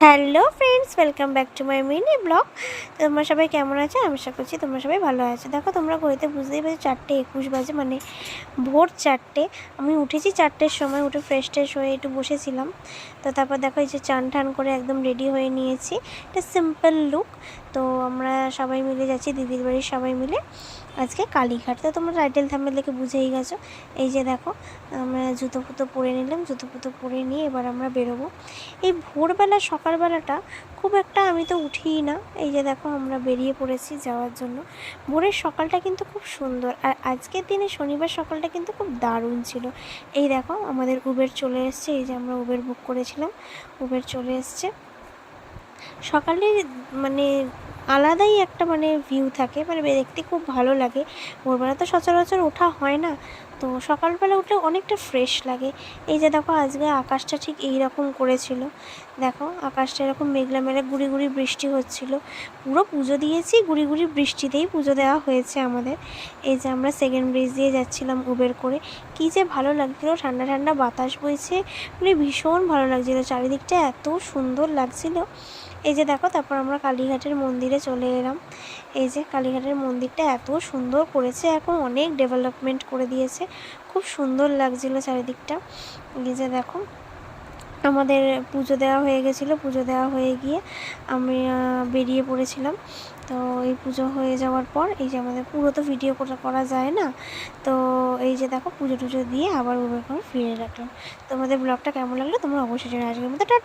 Hello friends, welcome back to my mini blog. তোমরা সবাই কেমন আছো? আমি আশা করছি তোমরা সবাই ভালো আছো। দেখো, তোমরা ঘড়িতে বুঝতেই পারছো 4:21 বাজে, মানে ভোর 4টে। আমি উঠেছি 4টের সময়, উঠে ফ্রেশ হয়ে একটু বসেছিলাম। তো তারপর দেখো, এই যে চান ঠান করে একদম রেডি হয়ে নিয়েছি। এটা সিম্পল লুক। তো আমরা সবাই মিলে যাচ্ছি, দিদির বাড়ির সবাই মিলে আজকে কালীঘাট। তো তোমরা টাইটেল থাম্বনেল দেখে বুঝেই গেছো। এই যে দেখো, আমরা জুতো ফুতো পরে নিলাম, জুতো ফুতো পরে নিয়ে এবার আমরা বেরোবো। এই ভোরবেলা সকালবেলাটা খুব একটা আমি তো উঠিই না। এই যে দেখো, আমরা বেরিয়ে পড়েছি যাওয়ার জন্য। ভোরের সকালটা কিন্তু খুব সুন্দর, আর আজকের দিনে শনিবার সকালটা কিন্তু খুব দারুণ ছিল। এই দেখো, আমাদের উবের চলে এসছে। এই যে আমরা উবের বুক করেছিলাম, উবের চলে এসছে। সকালে মানে আলাদাই একটা ভিউ থাকে, দেখতে খুব ভালো লাগে। ভোরবেলা তো সচরাচর ওঠা হয় না, তো সকালবেলা উঠলে অনেকটা ফ্রেশ লাগে। এই যে দেখো, আজকে আকাশটা ঠিক এই রকম করেছিল। দেখো, আকাশটা এরকম মেঘলা মেঘলা, গুড়ি গুড়ি বৃষ্টি হচ্ছিল। পুরো পুজো দিয়েছি, গুড়ি গুড়ি বৃষ্টিতেই পুজো দেওয়া হয়েছে আমাদের। এই যে আমরা সেকেন্ড ব্রিজ দিয়ে যাচ্ছিলাম উবের করে। কী যে ভালো লাগছিলো, ঠান্ডা ঠান্ডা বাতাস বইছে, ভীষণ ভালো লাগছিলো। চারিদিকটা এত সুন্দর লাগছিলো। এই যে দেখো, তারপর আমরা কালীঘাটের মন্দিরে চলে এলাম। এই যে কালীঘাটের মন্দিরটা এত সুন্দর করেছে, এখন অনেক ডেভেলপমেন্ট করে দিয়েছে, খুব সুন্দর লাগছিলো চারিদিকটা। এই যে দেখো, আমাদের পুজো দেওয়া হয়ে গেছিলো। পুজো দেওয়া হয়ে গিয়ে আমি বেরিয়ে পড়েছিলাম। তো এই পুজো হয়ে যাওয়ার পর, এই যে আমাদের পুরো তো ভিডিও করা যায় না, তো এই যে দেখো, পুজো টুজো দিয়ে আবার উবের করে ফিরে রাখলাম। তোমাদের ব্লগটা কেমন লাগলো তোমরা অবশ্যই জানাবে। আজকের মতো টাটা।